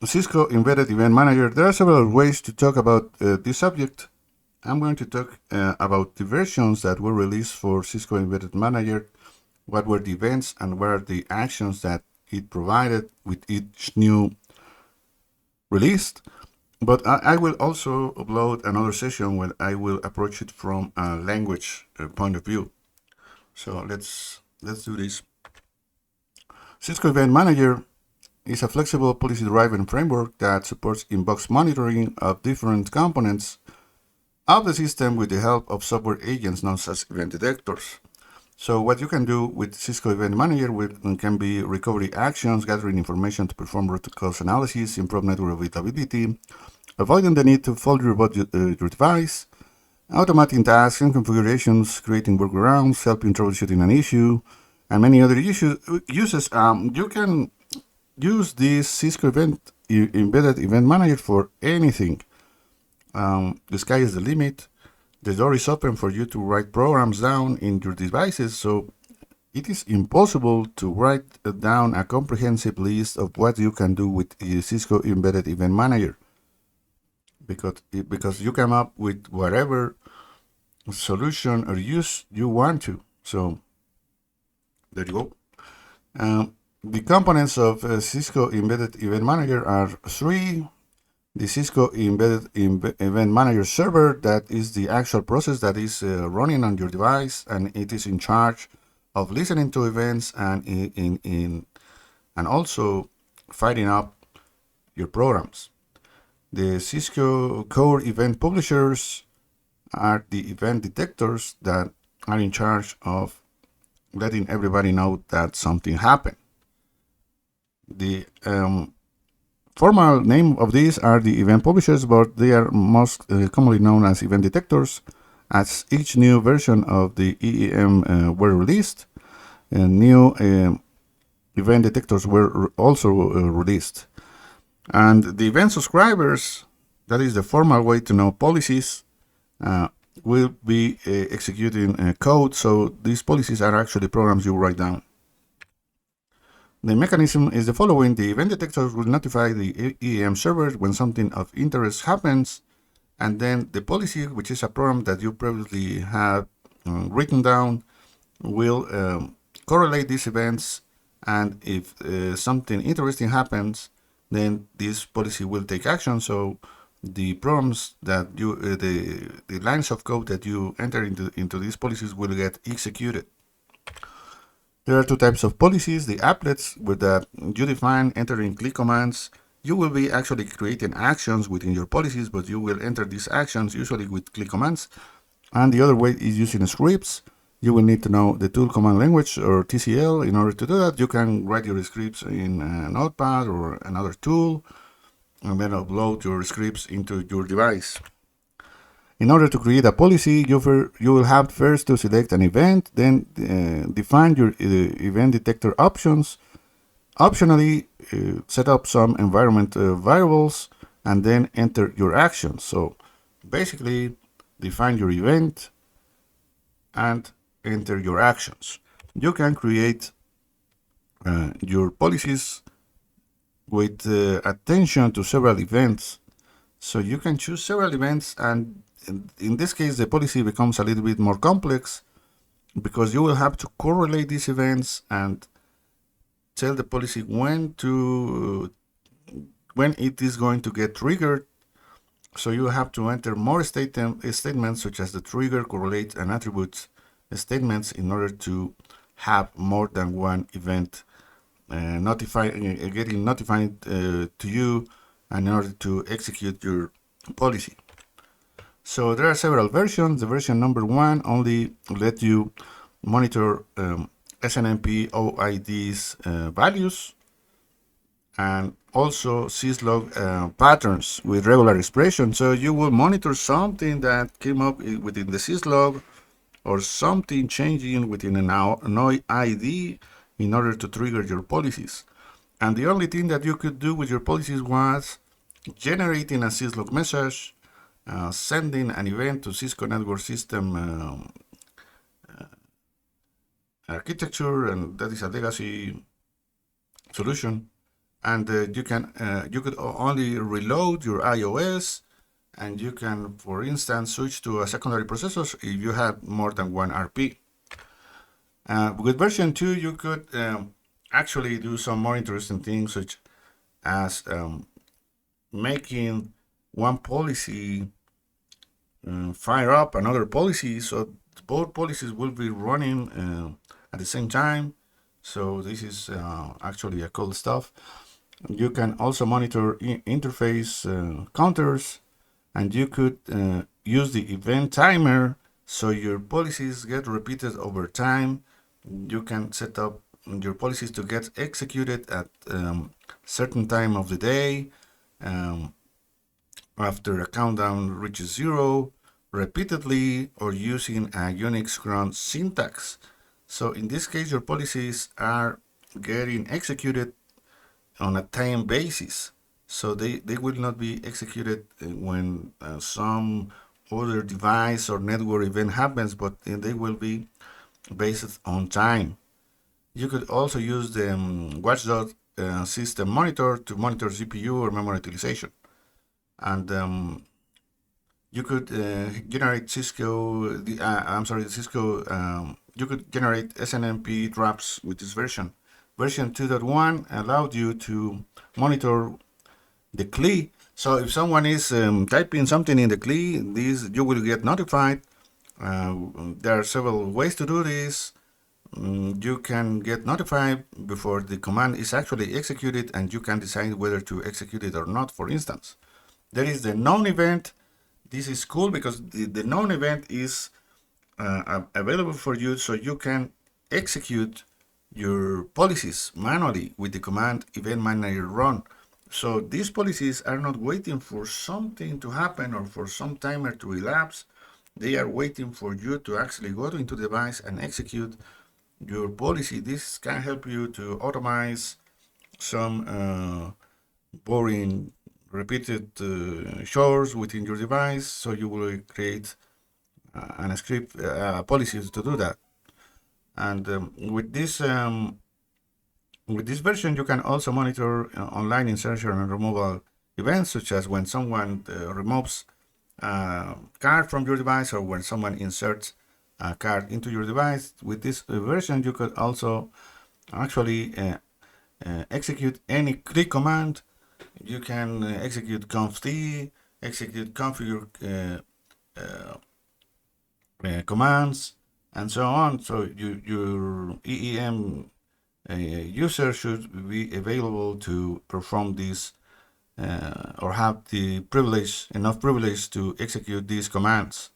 Cisco Embedded Event Manager. There are several ways to talk about this subject. I'm going to talk about the versions that were released for Cisco Embedded Manager, what were the events and what are the actions that it provided with each new release. But I will also upload another session where I will approach it from a language point of view. So let's do this. Cisco Event Manager is a flexible policy-driven framework that supports in-box monitoring of different components of the system with the help of software agents known as event detectors. So what you can do with Cisco Event Manager can be recovery actions, gathering information to perform root cause analysis, improve network availability, avoiding the need to fault reboot your device, automating tasks and configurations, creating workarounds, helping troubleshooting an issue, and many other uses. You can use this Cisco Embedded Event Manager for anything. The sky is the limit. The door is open for you to write programs down in your devices, so it is impossible to write down a comprehensive list of what you can do with the Cisco Embedded Event Manager, because you come up with whatever solution or use you want to. So there you go. The components of Cisco Embedded Event Manager are three. The Cisco Embedded Event Manager server, that is the actual process that is running on your device, and it is in charge of listening to events and also firing up your programs. The Cisco Core Event Publishers are the event detectors that are in charge of letting everybody know that something happened. The formal name of these are the event publishers, but they are most commonly known as event detectors, as each new version of the EEM were released, and new event detectors were also released. And the event subscribers, that is the formal way to know policies, will be executing code, so these policies are actually programs you write down. The mechanism is the following. The event detectors will notify the EEM server when something of interest happens, and then the policy, which is a program that you previously have written down, will correlate these events, and if something interesting happens, then this policy will take action. So the programs that you, the lines of code that you enter into these policies will get executed. There are two types of policies. The applets, with that you define entering click commands. You will be actually creating actions within your policies, but you will enter these actions usually with click commands. And the other way is using scripts. You will need to know the tool command language, or TCL. In order to do that, you can write your scripts in a notepad or another tool, and then upload your scripts into your device. In order to create a policy, you will have first to select an event, then define your event detector options, optionally set up some environment variables, and then enter your actions. So basically, define your event and enter your actions. You can create your policies with attention to several events. So you can choose several events, and in this case, the policy becomes a little bit more complex because you will have to correlate these events and tell the policy when it is going to get triggered. So you have to enter more statements such as the trigger, correlate, and attributes statements in order to have more than one event getting notified to you, and in order to execute your policy. So there are several versions. The version number 1 only let you monitor SNMP OID's values, and also syslog patterns with regular expression. So you will monitor something that came up within the syslog, or something changing within an OID in order to trigger your policies. And the only thing that you could do with your policies was generating a syslog message, sending an event to Cisco Network System architecture, and that is a legacy solution, and you could only reload your iOS, and you can, for instance, switch to a secondary processor if you have more than one RP. With version 2, you could actually do some more interesting things, such as making one policy fire up another policy, so both policies will be running at the same time. So this is actually a cool stuff. You can also monitor interface counters, and you could use the event timer so your policies get repeated over time. You can set up your policies to get executed at certain time of the day, after a countdown reaches 0, repeatedly, or using a Unix grunt syntax. So in this case, your policies are getting executed on a time basis. So they will not be executed when some other device or network event happens, but they will be based on time. You could also use the watchdog system monitor to monitor CPU or memory utilization. And you could generate Cisco, you could generate SNMP drops with this version. Version 2.1 allowed you to monitor the CLI. So if someone is typing something in the CLI, you will get notified. There are several ways to do this. You can get notified before the command is actually executed, and you can decide whether to execute it or not. For instance, there is the known event. This is cool because the known event is available for you, so you can execute your policies manually with the command event manager run. So these policies are not waiting for something to happen or for some timer to elapse. They are waiting for you to actually go into the device and execute your policy. This can help you to automate some boring repeated chores within your device, so you will create an script policies to do that. And with this version, you can also monitor online insertion and removal events, such as when someone removes a card from your device, or when someone inserts a card into your device. With this version, you could also actually execute any click command. You can execute conft, execute configure commands, and so on. So your EEM user should be available to perform this or have the enough privilege to execute these commands.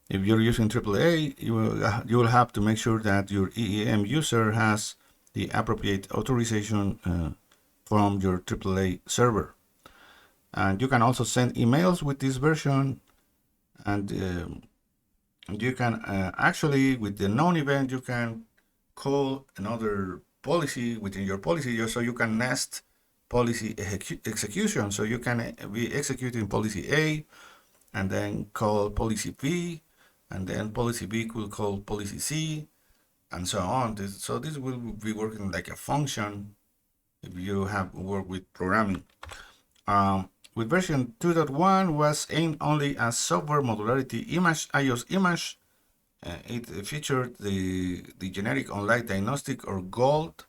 If you're using AAA, you will have to make sure that your EEM user has the appropriate authorization from your AAA server. And you can also send emails with this version, and you can actually, with the known event, you can call another policy within your policy, so you can nest policy execution. So you can be executing policy A, and then call policy B, and then policy B will call policy C, and so on. So this will be working like a function if you have worked with programming. With version 2.1 was aimed only at software modularity iOS image. It featured the generic online diagnostic or gold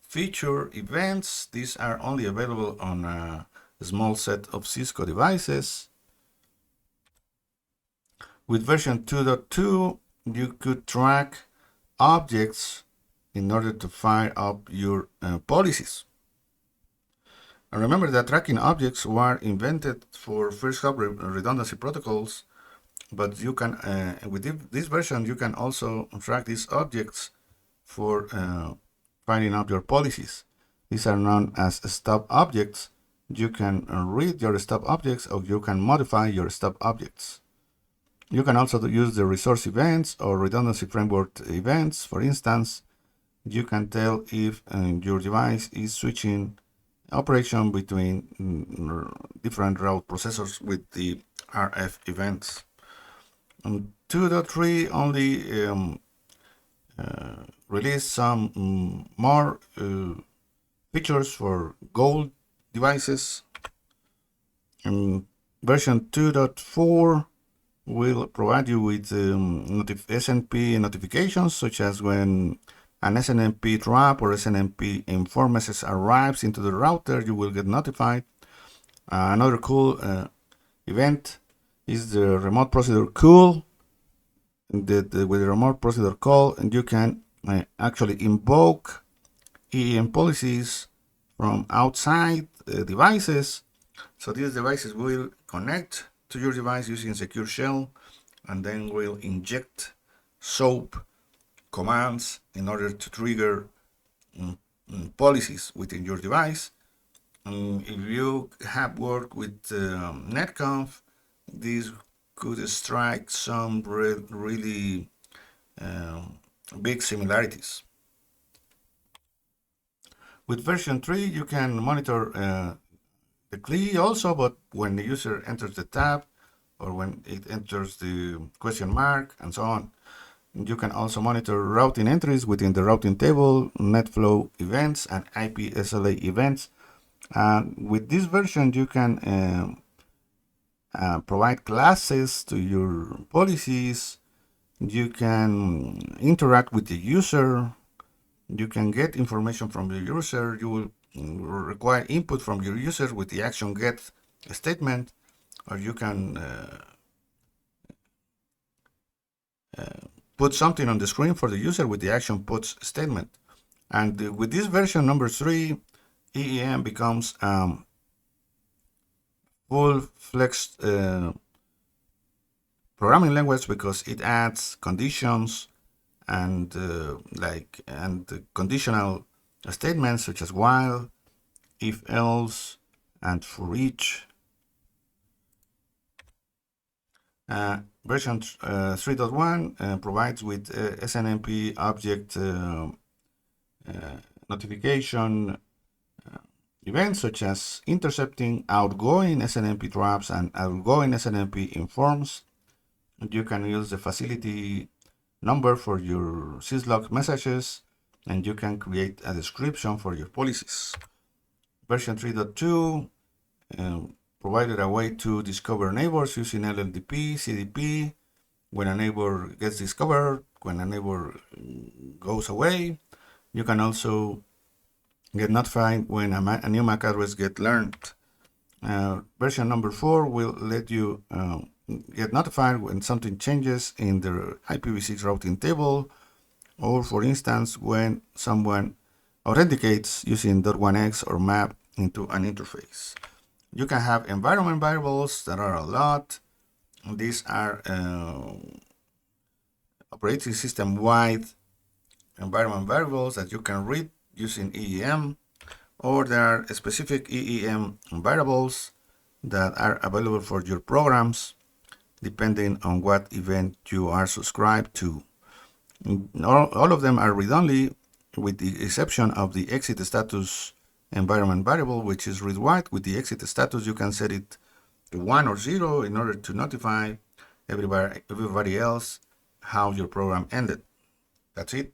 feature events. These are only available on a small set of Cisco devices. With version 2.2, you could track objects in order to fire up your policies. And remember that tracking objects were invented for first hop redundancy protocols, but you can, with this version, you can also track these objects for firing up your policies. These are known as stop objects. You can read your stop objects, or you can modify your stop objects. You can also use the resource events or redundancy framework events. For instance, you can tell if your device is switching operation between different route processors with the RF events. 2.3 only released some more features for gold devices. And version 2.4 will provide you with SNMP notifications, such as when an SNMP drop or SNMP inform message arrives into the router, you will get notified. Another cool event is the remote procedure call. With the remote procedure call, and you can actually invoke EEM policies from outside devices. So these devices will connect to your device using secure shell, and then will inject SOAP commands in order to trigger policies within your device. If you have worked with netconf, this could strike some really big similarities. With version 3, you can monitor the CLI also, but when the user enters the tab or when it enters the question mark and so on. You can also monitor routing entries within the routing table, NetFlow events, and IP SLA events. With this version, you can provide classes to your policies. You can interact with the user. You can get information from the user. You will require input from your user with the action get statement, or you can put something on the screen for the user with the action puts statement. And with this version number 3, EEM becomes full-fledged programming language, because it adds conditions and conditional statements such as while, if else, and for each. Version 3.1 provides with SNMP object notification events such as intercepting outgoing SNMP drops and outgoing SNMP informs. And you can use the facility number for your syslog messages, and you can create a description for your policies. Version 3.2 provided a way to discover neighbors using LLDP, CDP, when a neighbor gets discovered, when a neighbor goes away. You can also get notified when a new MAC address gets learned. Version number 4 will let you get notified when something changes in the IPv6 routing table, or for instance, when someone authenticates using .1x or map into an interface. You can have environment variables that are a lot. These are operating system-wide environment variables that you can read using EEM, or there are specific EEM variables that are available for your programs depending on what event you are subscribed to. All of them are read-only, with the exception of the exit status environment variable, which is read-write. With the exit status, you can set it to 1 or 0 in order to notify everybody else how your program ended. That's it.